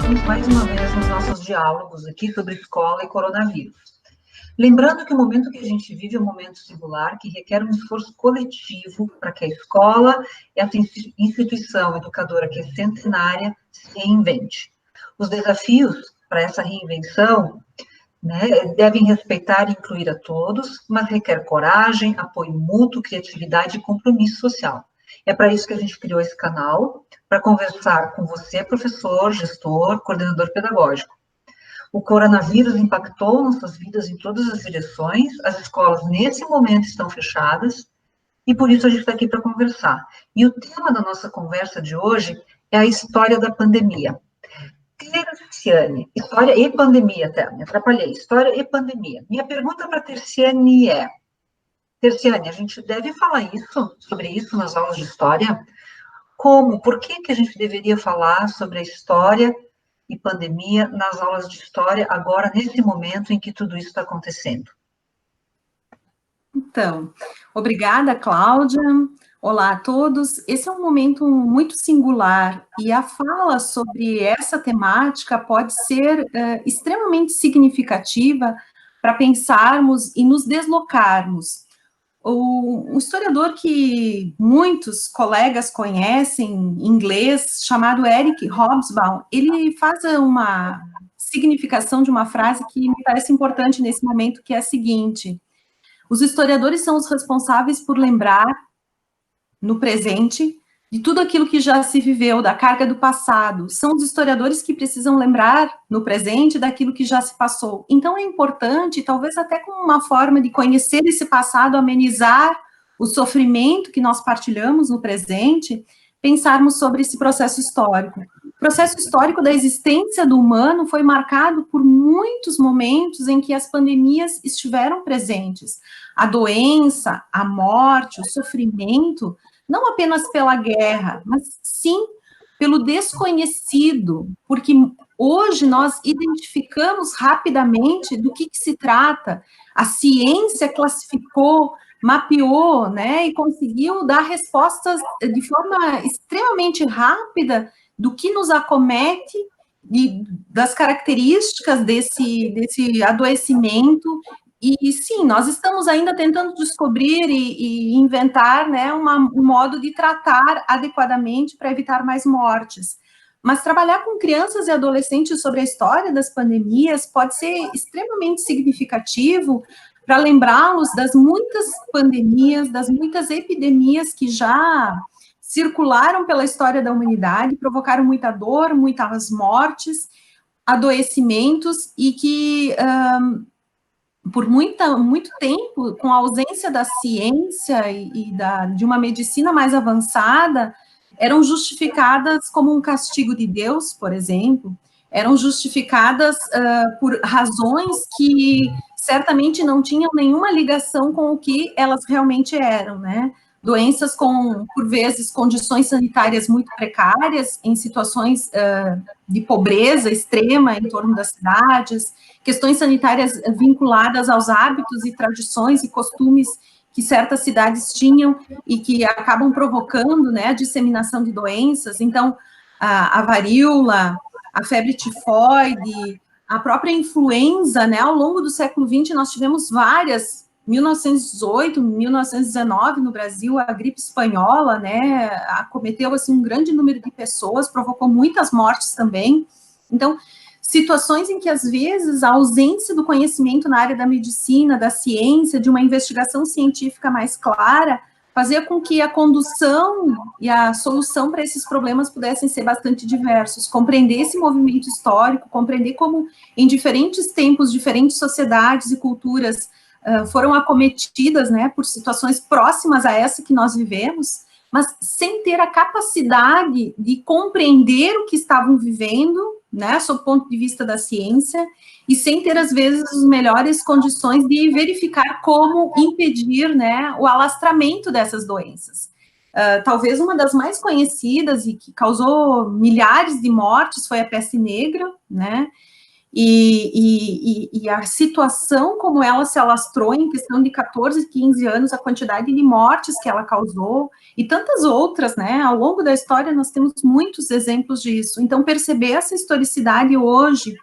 vocês mais uma vez nos nossos diálogos aqui sobre escola e coronavírus. Lembrando que o momento que a gente vive é um momento singular que requer um esforço coletivo para que a escola e a instituição educadora que é centenária se reinvente. Os desafios para essa reinvenção, devem respeitar e incluir a todos, mas requer coragem, apoio mútuo, criatividade e compromisso social. É para isso que a gente criou esse canal, para conversar com você, professor, gestor, coordenador pedagógico. O coronavírus impactou nossas vidas em todas as direções, as escolas nesse momento estão fechadas, e por isso a gente está aqui para conversar. E o tema da nossa conversa de hoje é a história da pandemia. Terciane, história e pandemia, até, me atrapalhei, história e pandemia. Minha pergunta para a Terciane é, Terciane, a gente deve falar sobre isso nas aulas de história? Como, por que a gente deveria falar sobre a história e pandemia nas aulas de história, agora, nesse momento em que tudo isso está acontecendo? Então, obrigada, Cláudia. Olá a todos. Esse é um momento muito singular e a fala sobre essa temática pode ser extremamente significativa para pensarmos e nos deslocarmos. Um historiador que muitos colegas conhecem em inglês, chamado Eric Hobsbawm, ele faz uma significação de uma frase que me parece importante nesse momento, que é a seguinte: os historiadores são os responsáveis por lembrar, no presente, de tudo aquilo que já se viveu, da carga do passado. São os historiadores que precisam lembrar, no presente, daquilo que já se passou. Então, é importante, talvez até como uma forma de conhecer esse passado, amenizar o sofrimento que nós partilhamos no presente, pensarmos sobre esse processo histórico. O processo histórico da existência do humano foi marcado por muitos momentos em que as pandemias estiveram presentes. A doença, a morte, o sofrimento, não apenas pela guerra, mas sim pelo desconhecido, porque hoje nós identificamos rapidamente do que se trata. A ciência classificou, mapeou, e conseguiu dar respostas de forma extremamente rápida do que nos acomete, das características desse adoecimento. E sim, nós estamos ainda tentando descobrir e inventar, um modo de tratar adequadamente para evitar mais mortes. Mas trabalhar com crianças e adolescentes sobre a história das pandemias pode ser extremamente significativo para lembrá-los das muitas pandemias, das muitas epidemias que já circularam pela história da humanidade, provocaram muita dor, muitas mortes, adoecimentos, e que por muito tempo, com a ausência da ciência de uma medicina mais avançada, eram justificadas como um castigo de Deus, por exemplo, eram justificadas por razões que certamente não tinham nenhuma ligação com o que elas realmente eram, Doenças com, por vezes, condições sanitárias muito precárias, em situações de pobreza extrema em torno das cidades, questões sanitárias vinculadas aos hábitos e tradições e costumes que certas cidades tinham e que acabam provocando, a disseminação de doenças. Então, a varíola, a febre tifoide, a própria influenza, ao longo do século XX, nós tivemos várias. 1918, 1919, no Brasil, a gripe espanhola, acometeu, assim, um grande número de pessoas, provocou muitas mortes também. Então, situações em que, às vezes, a ausência do conhecimento na área da medicina, da ciência, de uma investigação científica mais clara, fazia com que a condução e a solução para esses problemas pudessem ser bastante diversos. Compreender esse movimento histórico, compreender como, em diferentes tempos, diferentes sociedades e culturas foram acometidas, por situações próximas a essa que nós vivemos, mas sem ter a capacidade de compreender o que estavam vivendo, sob o ponto de vista da ciência, e sem ter, às vezes, as melhores condições de verificar como impedir, o alastramento dessas doenças. Talvez uma das mais conhecidas e que causou milhares de mortes foi a peste negra, E a situação como ela se alastrou em questão de 14, 15 anos, a quantidade de mortes que ela causou, e tantas outras, né, ao longo da história nós temos muitos exemplos disso. Então, perceber essa historicidade hoje,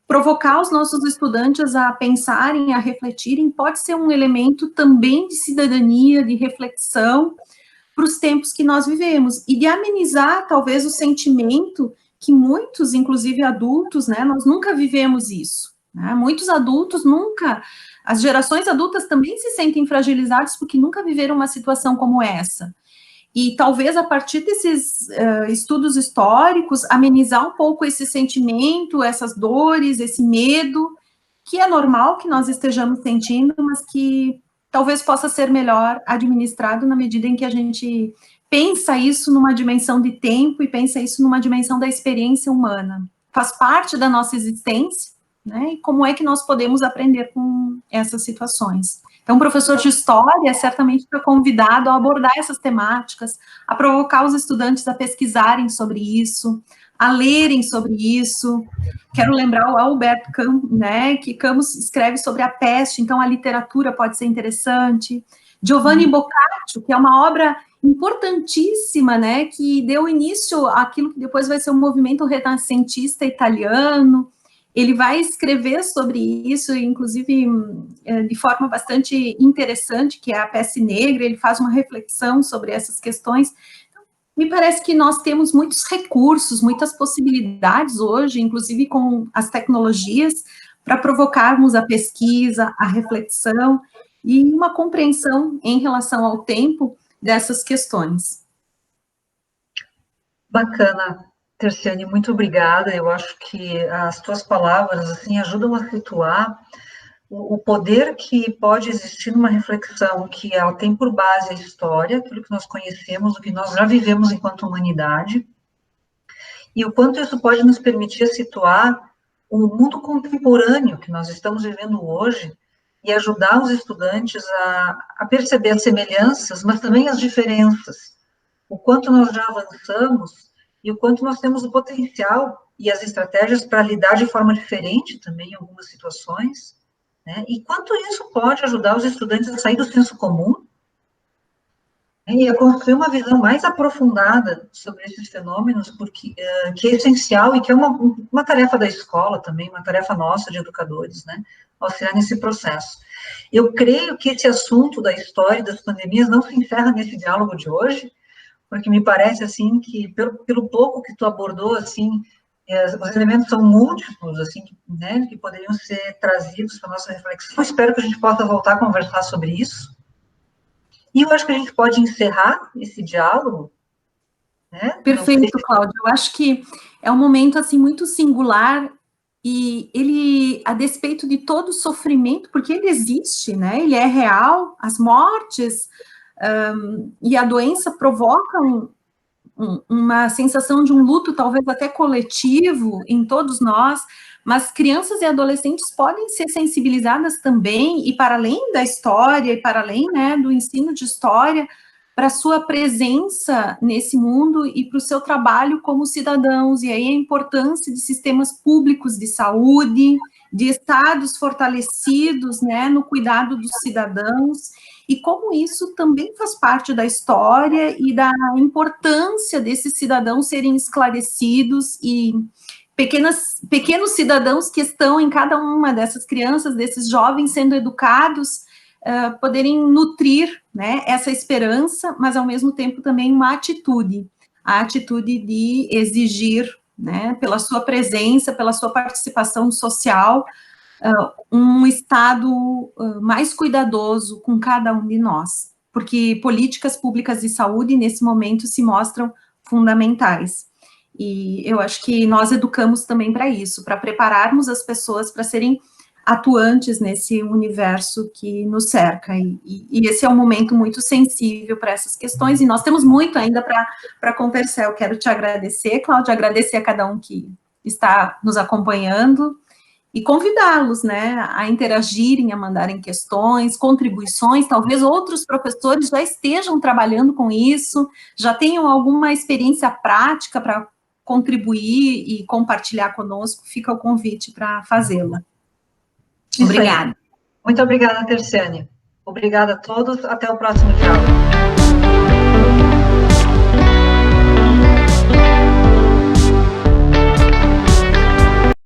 provocar os nossos estudantes a pensarem, a refletirem, pode ser um elemento também de cidadania, de reflexão, para os tempos que nós vivemos, e de amenizar, talvez, o sentimento que muitos, inclusive adultos, né, nós nunca vivemos isso, né, muitos adultos nunca, as gerações adultas também se sentem fragilizadas porque nunca viveram uma situação como essa, e talvez a partir desses estudos históricos, amenizar um pouco esse sentimento, essas dores, esse medo, que é normal que nós estejamos sentindo, mas que talvez possa ser melhor administrado na medida em que a gente pensa isso numa dimensão de tempo e pensa isso numa dimensão da experiência humana. Faz parte da nossa existência, né? E como é que nós podemos aprender com essas situações? Então, o professor de história certamente está convidado a abordar essas temáticas, a provocar os estudantes a pesquisarem sobre isso, a lerem sobre isso. Quero lembrar o Albert Camus, né, que Camus escreve sobre a peste, então a literatura pode ser interessante. Giovanni Boccaccio, que é uma obra importantíssima, né, que deu início àquilo que depois vai ser o movimento renascentista italiano. Ele vai escrever sobre isso, inclusive de forma bastante interessante, que é a Peste Negra. Ele faz uma reflexão sobre essas questões. Me parece que nós temos muitos recursos, muitas possibilidades hoje, inclusive com as tecnologias, para provocarmos a pesquisa, a reflexão e uma compreensão em relação ao tempo dessas questões. Bacana, Terciane, muito obrigada. Eu acho que as tuas palavras assim ajudam a situar o poder que pode existir numa reflexão que ela tem por base a história, aquilo que nós conhecemos, o que nós já vivemos enquanto humanidade, e o quanto isso pode nos permitir situar o mundo contemporâneo que nós estamos vivendo hoje e ajudar os estudantes a perceber as semelhanças, mas também as diferenças, o quanto nós já avançamos e o quanto nós temos o potencial e as estratégias para lidar de forma diferente também em algumas situações, né? E quanto isso pode ajudar os estudantes a sair do senso comum, né, e a construir uma visão mais aprofundada sobre esses fenômenos, porque que é essencial e que é uma tarefa da escola também, uma tarefa nossa de educadores, né, auxiliar nesse processo. Eu creio que esse assunto da história das pandemias não se encerra nesse diálogo de hoje, porque me parece, assim, que pelo pouco que tu abordou, assim, os elementos são múltiplos, assim, né, que poderiam ser trazidos para a nossa reflexão. Espero que a gente possa voltar a conversar sobre isso. E eu acho que a gente pode encerrar esse diálogo, né? Perfeito, Cláudia. Eu acho que é um momento, assim, muito singular e ele, a despeito de todo o sofrimento, porque ele existe, né? Ele é real, as mortes e a doença provocam uma sensação de um luto, talvez até coletivo, em todos nós, mas crianças e adolescentes podem ser sensibilizadas também, e para além da história, e para além, né, do ensino de história, para a sua presença nesse mundo e para o seu trabalho como cidadãos, e aí a importância de sistemas públicos de saúde, de estados fortalecidos, né, no cuidado dos cidadãos, e como isso também faz parte da história e da importância desses cidadãos serem esclarecidos e pequenos cidadãos que estão em cada uma dessas crianças, desses jovens sendo educados, poderem nutrir, né, essa esperança, mas ao mesmo tempo também uma atitude, a atitude de exigir, né, pela sua presença, pela sua participação social, um Estado mais cuidadoso com cada um de nós, porque políticas públicas de saúde, nesse momento, se mostram fundamentais. E eu acho que nós educamos também para isso, para prepararmos as pessoas para serem atuantes nesse universo que nos cerca, e esse é um momento muito sensível para essas questões, e nós temos muito ainda para conversar. Eu quero te agradecer, Cláudia, agradecer a cada um que está nos acompanhando, e convidá-los, né, a interagirem, a mandarem questões, contribuições, talvez outros professores já estejam trabalhando com isso, já tenham alguma experiência prática para contribuir e compartilhar conosco, fica o convite para fazê-lo. Obrigada. Muito obrigada, Terciane. Obrigada a todos. Até o próximo diálogo.